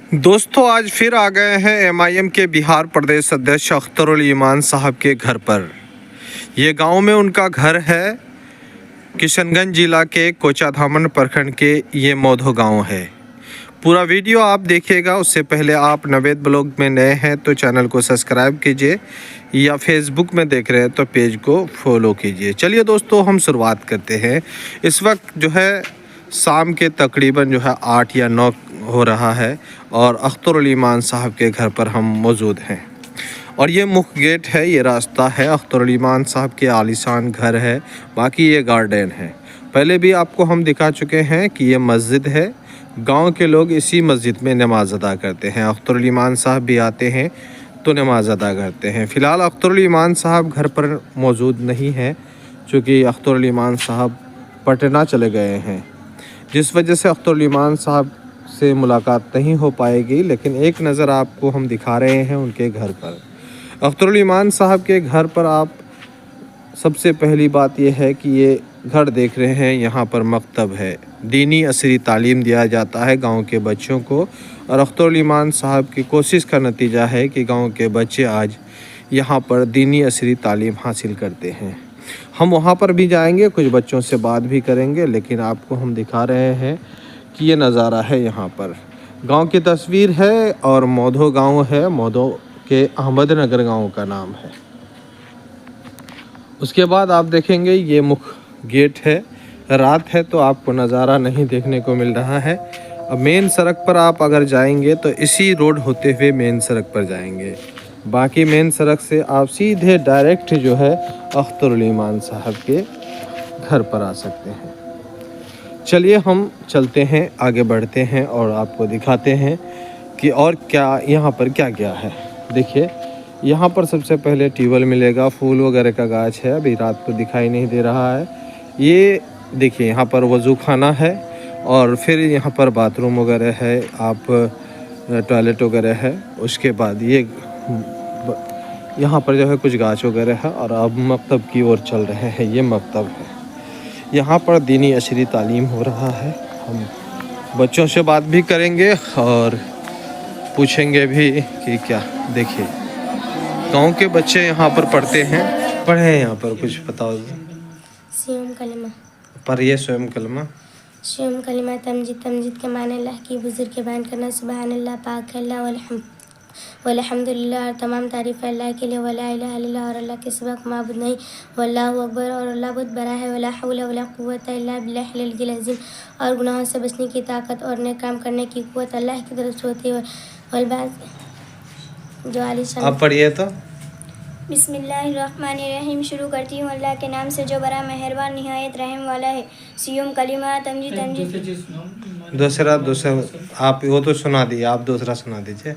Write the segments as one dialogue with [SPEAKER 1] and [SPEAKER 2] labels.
[SPEAKER 1] दोस्तों आज फिर आ गए हैं एमआईएम के बिहार प्रदेश अध्यक्ष अख्तरुल ईमान साहब के घर पर। ये गांव में उनका घर है। किशनगंज जिला के कोचाधामन प्रखंड के ये मौधो गांव है। पूरा वीडियो आप देखिएगा। उससे पहले आप नवेद ब्लॉग में नए हैं तो चैनल को सब्सक्राइब कीजिए, या फेसबुक में देख रहे हैं तो पेज को फॉलो कीजिए। चलिए दोस्तों हम शुरुआत करते हैं। इस वक्त जो है शाम के तकरीबन जो है 8 या 9 हो रहा है और अख्तरुल ईमान साहब के घर पर हम मौजूद हैं। और ये मुख्य गेट है, ये रास्ता है। अख्तरुल ईमान साहब के आलीशान घर है, बाकी ये गार्डन है। पहले भी आपको हम दिखा चुके हैं कि ये मस्जिद है। गांव के लोग इसी मस्जिद में नमाज अदा करते हैं। अख्तरुल ईमान साहब भी आते हैं तो नमाज अदा करते हैं। फ़िलहाल अख्तरुल ईमान साहब घर पर मौजूद नहीं है, चूँकि अख्तरुल ईमान साहब पटना चले गए हैं, जिस वजह से अख्तरुल ईमान साहब से मुलाकात नहीं हो पाएगी। लेकिन एक नज़र आपको हम दिखा रहे हैं उनके घर पर। अख्तरुल ईमान साहब के घर पर आप सबसे पहली बात यह है कि ये घर देख रहे हैं, यहाँ पर मकतब है। दीनी असरी तालीम दिया जाता है गांव के बच्चों को, और अख्तरुल ईमान साहब की कोशिश का नतीजा है कि गांव के बच्चे आज यहाँ पर दीनी असरी तालीम हासिल करते हैं। हम वहाँ पर भी जाएंगे, कुछ बच्चों से बात भी करेंगे, लेकिन आपको हम दिखा रहे हैं कि ये नज़ारा है। यहाँ पर गांव की तस्वीर है और मौधो गांव है। मौधो के अहमदनगर गांव का नाम है। उसके बाद आप देखेंगे ये मुख्य गेट है। रात है तो आपको नज़ारा नहीं देखने को मिल रहा है। अब मेन सड़क पर आप अगर जाएंगे तो इसी रोड होते हुए मेन सड़क पर जाएंगे। बाकी मेन सड़क से आप सीधे डायरेक्ट जो है अख्तरुल ईमान साहब के घर पर आ सकते हैं। चलिए हम चलते हैं, आगे बढ़ते हैं और आपको दिखाते हैं कि और क्या यहाँ पर क्या क्या है। देखिए यहाँ पर सबसे पहले ट्यूबवेल मिलेगा, फूल वगैरह का गाछ है। अभी रात को दिखाई नहीं दे रहा है। ये देखिए यहाँ पर वज़ू खाना है, और फिर यहाँ पर बाथरूम वगैरह है, आप टॉयलेट वगैरह है। उसके बाद ये यहाँ पर जो है कुछ गाछ वगैरह है। और अब मकतब की ओर चल रहे हैं। ये मकतब है, यहाँ पर दीनी अशरी तालीम हो रहा है। हम बच्चों से बात भी करेंगे और पूछेंगे भी कि क्या। देखिए गांव के बच्चे यहाँ पर पढ़ते हैं। पढ़े हैं यहाँ पर, कुछ बताओ।
[SPEAKER 2] स्वयं कलिमा
[SPEAKER 1] पर ये स्वयं कलमा
[SPEAKER 2] तमजीद के माने अल्लाह की, बुजुर्ग के बयान करना सुबहान अल्लाह, पाक अल्लाह वल्हम्दुलिल्लाह, और तमाम तारीफ़ अल्लाह के लिए। वला इलाहा इल्लल्लाह, और अल्लाह के सिवा माबूद नहीं। वल्लाहु अकबर, और अल्लाह बहुत बड़ा है। वला हौला वला कुव्वता इल्ला बिल्लाहिल अलिय्यिल अज़ीम, और गुनाहों से बचने की ताकत और नेक काम करने की कुव्वत अल्लाह की तरफ से होती है। वलबाज़ जो आलिशान।
[SPEAKER 1] आप पढ़िए तो।
[SPEAKER 2] बिस्मिल्लाहिर्रहमानिर्रहीम। शुरू करती हूँ अल्लाह के नाम से जो बड़ा मेहरबान निहायत रहम वाला है। सियुम कलिमा तमजीद।
[SPEAKER 1] दूसरा आप वो तो सुना दिए, आप दूसरा सुना दीजिए।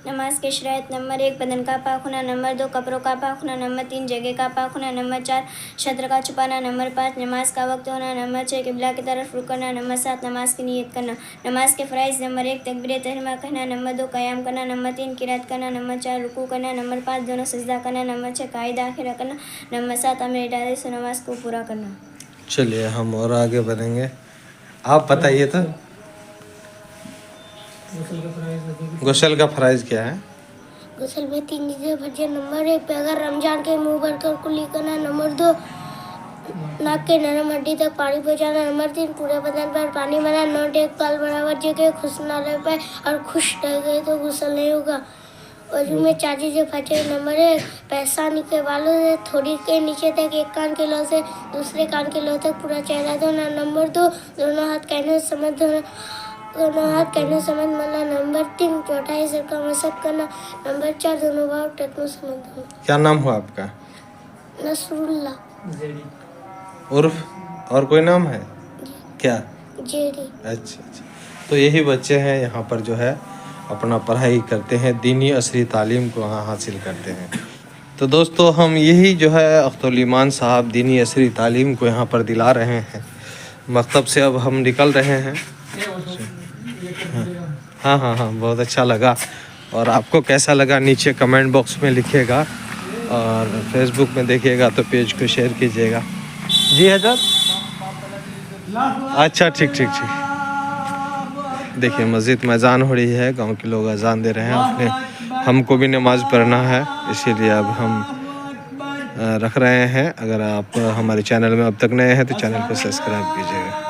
[SPEAKER 2] नमाज के शराइत नंबर 1 बदन का पाक होना, नंबर 2 कपड़ों का पाक होना, नंबर 3 जगह का पाक होना, नंबर 4 शत्र का छुपाना, नंबर 5 नमाज का वक्त होना, नंबर 6 किबला की तरफ रुख करना, नंबर 7 नमाज की नियत करना। नमाज के फ़राइज़ नंबर 1 तकबीर तहरीमा कहना, नंबर 2 क़याम करना, नंबर 3 किरात करना, नंबर 4 रुकू करना, नंबर 5 दोनों सजदा करना, नंबर 6 कायदा आखिरा करना, नंबर 7 अमीर इरादे से नमाज को पूरा करना।
[SPEAKER 1] चलिए हम और आगे बढ़ेंगे। आप बताइए तो गुस्ल का फ़राइज़ क्या है?
[SPEAKER 2] गुस्ल में 3 चीज़ें भरजिया। नंबर 1 पे अगर रमजान के मुँह भरकर कुल्ली करना, नंबर 2 नाक के नरम हड्डी तक पानी पहुँचाना, नंबर 3 पूरे बदन पर पानी बना, नोट एक पल बराबर जगह खुश ना रह पाए और खुश रह गए तो गुस्ल नहीं होगा। वजू में 4 चीज़ें फंसे। नंबर 1 पैसानी के बालों से थोड़ी के नीचे तक, एक कान के लौ से दूसरे कान के लौ तक पूरा चेहरा धोना। नंबर 2 दोनों हाथ कहने समझ धोना, दोनों हाथ कहने समझ मलना। नंबर 3 चौथाई सिर का मसक करना। नंबर 4 दोनों बार टकनों समझ धोना।
[SPEAKER 1] क्या नाम हुआ आपका?
[SPEAKER 2] नसरुल्लाह।
[SPEAKER 1] उर्फ और कोई नाम है क्या?
[SPEAKER 2] जेडी।
[SPEAKER 1] अच्छा। तो यही बच्चे हैं यहाँ पर जो है अपना पढ़ाई करते हैं, दीनी असरी तालीम को यहाँ हासिल करते हैं। तो दोस्तों हम यही जो है अख्तरुल ईमान साहब दीनी असरी तालीम को यहाँ पर दिला रहे हैं। मकतब से अब हम निकल रहे हैं। हाँ, बहुत अच्छा लगा। और आपको कैसा लगा नीचे कमेंट बॉक्स में लिखिएगा, और फेसबुक में देखिएगा तो पेज को शेयर कीजिएगा। जी हजरत। अच्छा ठीक। देखिए मस्जिद में अजान हो रही है, गांव के लोग अजान दे रहे हैं। अपने हमको भी नमाज़ पढ़ना है, इसीलिए अब हम रख रहे हैं। अगर आप हमारे चैनल में अब तक नए हैं तो चैनल को सब्सक्राइब कीजिएगा।